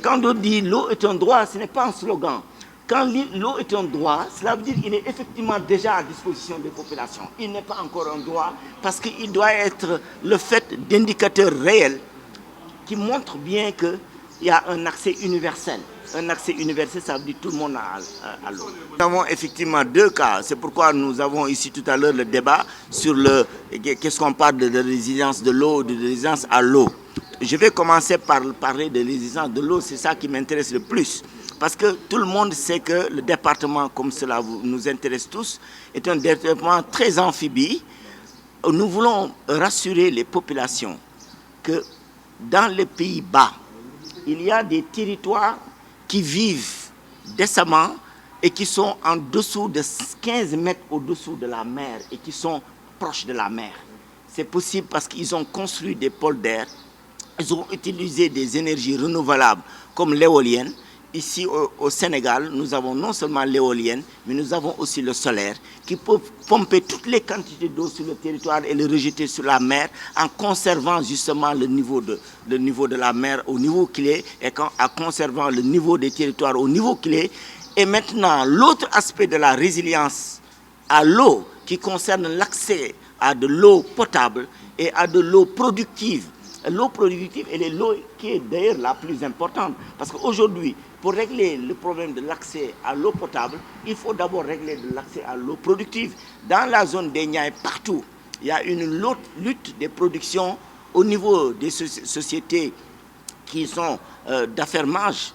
Quand on dit l'eau est un droit, ce n'est pas un slogan. Quand l'eau est un droit, cela veut dire qu'il est effectivement déjà à disposition des populations. Il n'est pas encore un droit parce qu'il doit être le fait d'indicateurs réels qui montrent bien qu'il y a un accès universel. Un accès universel, ça veut dire tout le monde à l'eau. Nous avons effectivement deux cas. C'est pourquoi nous avons ici tout à l'heure le débat sur qu'est-ce qu'on parle de résilience de l'eau, de résilience à l'eau. Je vais commencer par parler de résilience de l'eau, c'est ça qui m'intéresse le plus. Parce que tout le monde sait que le département, comme cela nous intéresse tous, est un département très amphibie. Nous voulons rassurer les populations que dans les pays bas, il y a des territoires qui vivent décemment et qui sont en dessous de 15 mètres au-dessous de la mer et qui sont proches de la mer. C'est possible parce qu'ils ont construit des pôles d'air, ils ont utilisé des énergies renouvelables comme l'éolienne. Ici au Sénégal, nous avons non seulement l'éolienne, mais nous avons aussi le solaire qui peut pomper toutes les quantités d'eau sur le territoire et le rejeter sur la mer en conservant justement le niveau de la mer au niveau qu'il est et en conservant le niveau des territoires au niveau qu'il est. Et maintenant, l'autre aspect de la résilience à l'eau qui concerne l'accès à de l'eau potable et à de l'eau productive. L'eau productive, elle est l'eau qui est d'ailleurs la plus importante. Parce qu'aujourd'hui, pour régler le problème de l'accès à l'eau potable, il faut d'abord régler l'accès à l'eau productive. Dans la zone des Niayes, partout, il y a une lutte des productions au niveau des sociétés qui sont d'affermage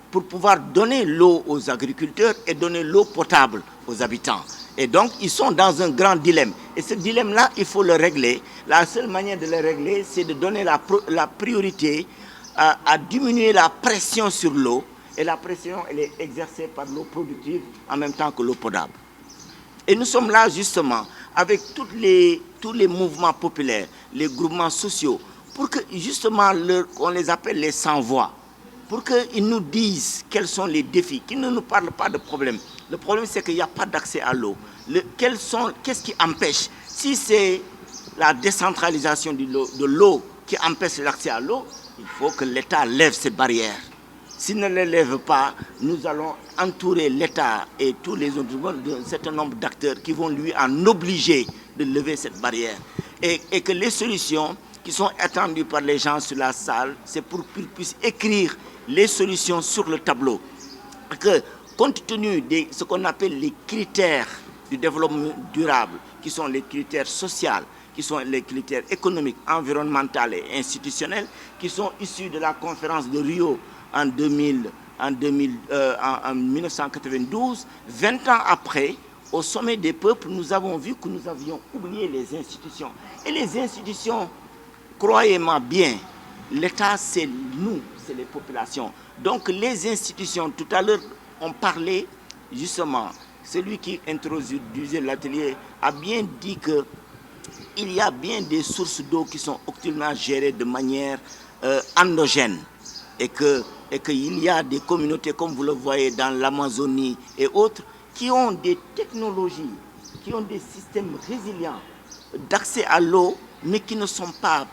pour pouvoir donner l'eau aux agriculteurs et donner l'eau potable aux habitants. Et donc, ils sont dans un grand dilemme. Et ce dilemme-là, il faut le régler. La seule manière de le régler, c'est de donner la priorité à diminuer la pression sur l'eau. Et la pression, elle est exercée par l'eau productive en même temps que l'eau potable. Et nous sommes là, justement, avec tous les mouvements populaires, les groupements sociaux, pour que, justement, on les appelle les sans-voix, pour qu'ils nous disent quels sont les défis, qu'ils ne nous parlent pas de problèmes. Le problème, c'est qu'il n'y a pas d'accès à l'eau. Qu'est-ce qui empêche? Si c'est la décentralisation de l'eau qui empêche l'accès à l'eau, il faut que l'État lève ces barrières. S'il ne les lève pas, nous allons entourer l'État et tous les autres d'un certain nombre d'acteurs qui vont lui en obliger de lever cette barrière. Et que les solutions qui sont attendues par les gens sur la salle, c'est pour qu'ils puissent écrire les solutions sur le tableau. Que, compte tenu de ce qu'on appelle les critères du développement durable, qui sont les critères sociaux, qui sont les critères économiques, environnementaux et institutionnels, qui sont issus de la conférence de Rio en 1992, 20 ans après, au sommet des peuples, nous avons vu que nous avions oublié les institutions. Et les institutions, croyez-moi bien, l'État, c'est nous, c'est les populations. Donc les institutions, tout à l'heure, on parlait justement, celui qui introduisait l'atelier a bien dit qu'il y a bien des sources d'eau qui sont actuellement gérées de manière endogène et qu'il y a des communautés, comme vous le voyez dans l'Amazonie et autres, qui ont des technologies, qui ont des systèmes résilients d'accès à l'eau, mais qui ne sont pas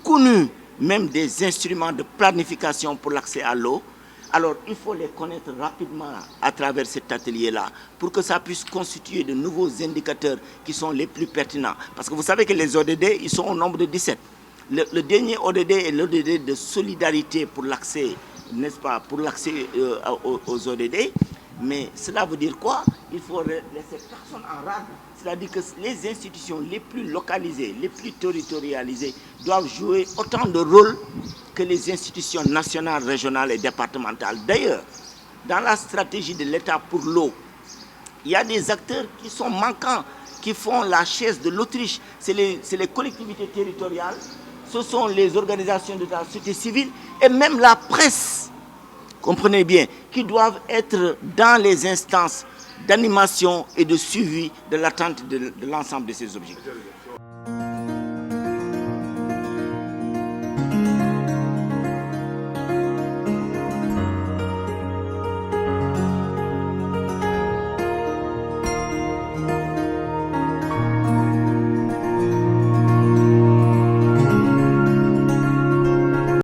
connus, même des instruments de planification pour l'accès à l'eau. Alors, il faut les connaître rapidement à travers cet atelier-là pour que ça puisse constituer de nouveaux indicateurs qui sont les plus pertinents. Parce que vous savez que les ODD, ils sont au nombre de 17. Le dernier ODD est l'ODD de solidarité pour l'accès, n'est-ce pas, pour l'accès aux ODD. Mais cela veut dire quoi? Il faut laisser personne en rade. C'est-à-dire que les institutions les plus localisées, les plus territorialisées doivent jouer autant de rôle que les institutions nationales, régionales et départementales. D'ailleurs, dans la stratégie de l'État pour l'eau, il y a des acteurs qui sont manquants, qui font la chaise de l'Autriche. C'est les collectivités territoriales, ce sont les organisations de la société civile et même la presse, comprenez bien, qui doivent être dans les instances d'animation et de suivi de l'atteinte de l'ensemble de ces objectifs.